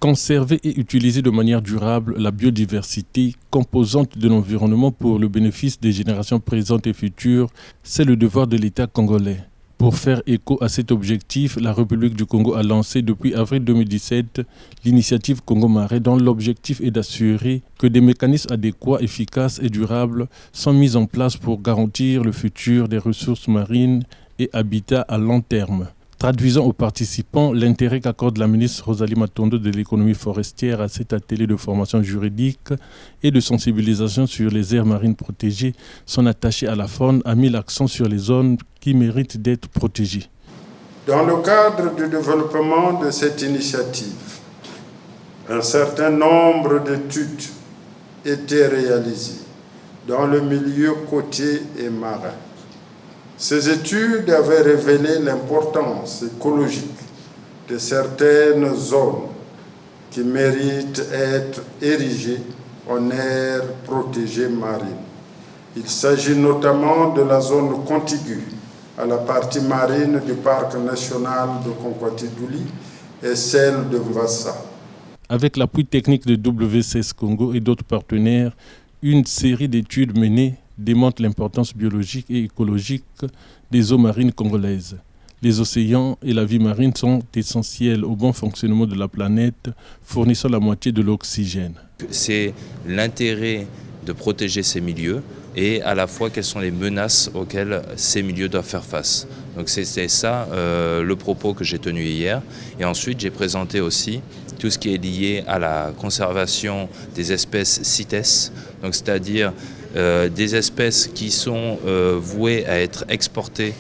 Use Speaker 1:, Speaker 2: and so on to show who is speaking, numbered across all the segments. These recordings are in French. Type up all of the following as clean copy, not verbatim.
Speaker 1: Conserver et utiliser de manière durable la biodiversité, composante de l'environnement pour le bénéfice des générations présentes et futures, c'est le devoir de l'État congolais. Pour faire écho à cet objectif, la République du Congo a lancé depuis avril 2017 l'initiative Congo Marais dont l'objectif est d'assurer que des mécanismes adéquats, efficaces et durables sont mis en place pour garantir le futur des ressources marines et habitats à long terme. Traduisant aux participants l'intérêt qu'accorde la ministre Rosalie Matondo de l'économie forestière à cet atelier de formation juridique et de sensibilisation sur les aires marines protégées, son attaché à la faune a mis l'accent sur les zones qui méritent d'être protégées.
Speaker 2: Dans le cadre du développement de cette initiative, un certain nombre d'études étaient réalisées dans le milieu côtier et marin. Ces études avaient révélé l'importance écologique de certaines zones qui méritent d'être érigées en aires protégées marines. Il s'agit notamment de la zone contiguë à la partie marine du parc national de Konkwati-Douli et celle de Mvassa.
Speaker 1: Avec l'appui technique de WCS Congo et d'autres partenaires, une série d'études menées démontre l'importance biologique et écologique des eaux marines congolaises. Les océans et la vie marine sont essentiels au bon fonctionnement de la planète, fournissant la moitié de l'oxygène.
Speaker 3: C'est l'intérêt de protéger ces milieux et à la fois quelles sont les menaces auxquelles ces milieux doivent faire face. Donc c'est ça le propos que j'ai tenu hier. Et ensuite j'ai présenté aussi tout ce qui est lié à la conservation des espèces CITES, donc c'est-à-dire des espèces qui sont vouées à être exportées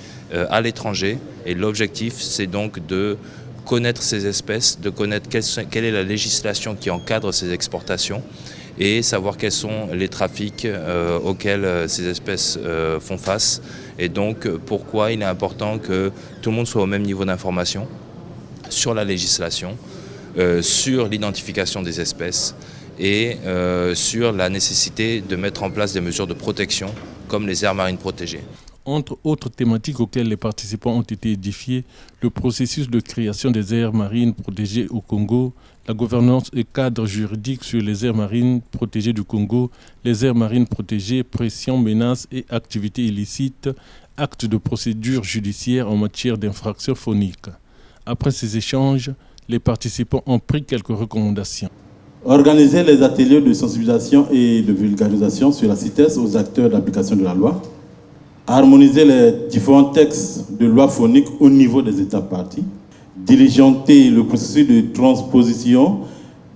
Speaker 3: à l'étranger. Et l'objectif, c'est donc de connaître ces espèces, de connaître quelle est la législation qui encadre ces exportations et savoir quels sont les trafics auxquels ces espèces font face. Et donc, pourquoi il est important que tout le monde soit au même niveau d'information sur la législation, sur l'identification des espèces, et sur la nécessité de mettre en place des mesures de protection comme les aires marines protégées.
Speaker 1: Entre autres thématiques auxquelles les participants ont été édifiés, le processus de création des aires marines protégées au Congo, la gouvernance et cadre juridique sur les aires marines protégées du Congo, les aires marines protégées, pressions, menaces et activités illicites, actes de procédure judiciaire en matière d'infractions phoniques. Après ces échanges, les participants ont pris quelques recommandations.
Speaker 4: Organiser les ateliers de sensibilisation et de vulgarisation sur la CITES aux acteurs d'application de la loi. Harmoniser les différents textes de loi phonique au niveau des États parties. Diligenter le processus de transposition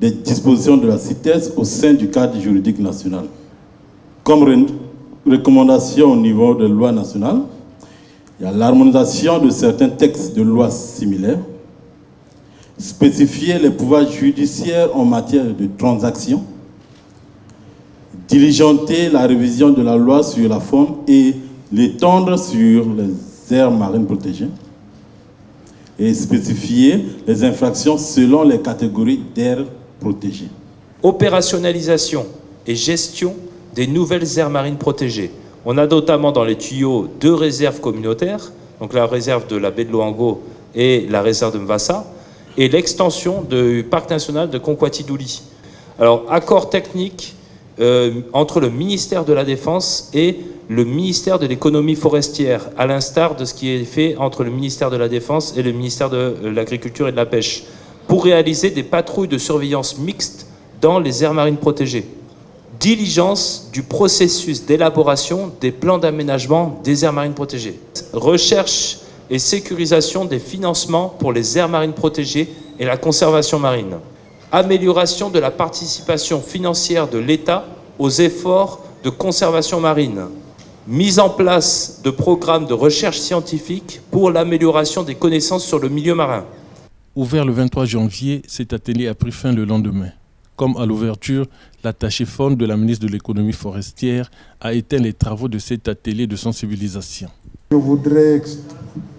Speaker 4: des dispositions de la CITES au sein du cadre juridique national. Comme recommandation au niveau de loi nationale, il y a l'harmonisation de certains textes de loi similaires. Spécifier les pouvoirs judiciaires en matière de transactions, diligenter la révision de la loi sur la faune et l'étendre sur les aires marines protégées, et spécifier les infractions selon les catégories d'aires protégées.
Speaker 5: Opérationnalisation et gestion des nouvelles aires marines protégées. On a notamment dans les tuyaux 2 réserves communautaires, donc la réserve de la baie de Loango et la réserve de Mvassa, et l'extension du parc national de Konkwati-Douli. Alors, accord technique entre le ministère de la Défense et le ministère de l'économie forestière, à l'instar de ce qui est fait entre le ministère de la Défense et le ministère de l'Agriculture et de la Pêche, pour réaliser des patrouilles de surveillance mixtes dans les aires marines protégées. Diligence du processus d'élaboration des plans d'aménagement des aires marines protégées. Recherche et sécurisation des financements pour les aires marines protégées et la conservation marine. Amélioration de la participation financière de l'État aux efforts de conservation marine. Mise en place de programmes de recherche scientifique pour l'amélioration des connaissances sur le milieu marin.
Speaker 1: Ouvert le 23 janvier, cet atelier a pris fin le lendemain. Comme à l'ouverture, l'attaché faune de la ministre de l'économie forestière a éteint les travaux de cet atelier de sensibilisation.
Speaker 2: Je voudrais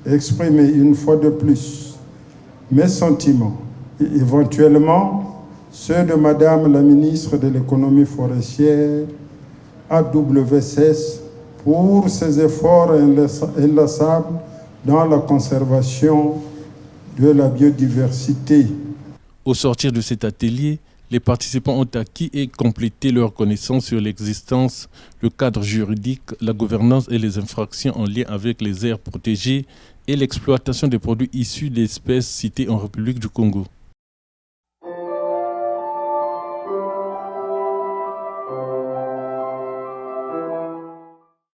Speaker 2: exprimer une fois de plus mes sentiments et éventuellement ceux de Madame la ministre de l'économie forestière, AWCS, pour ses efforts inlassables dans la conservation de la biodiversité.
Speaker 1: Au sortir de cet atelier, les participants ont acquis et complété leurs connaissances sur l'existence, le cadre juridique, la gouvernance et les infractions en lien avec les aires protégées et l'exploitation des produits issus d'espèces citées en République du Congo.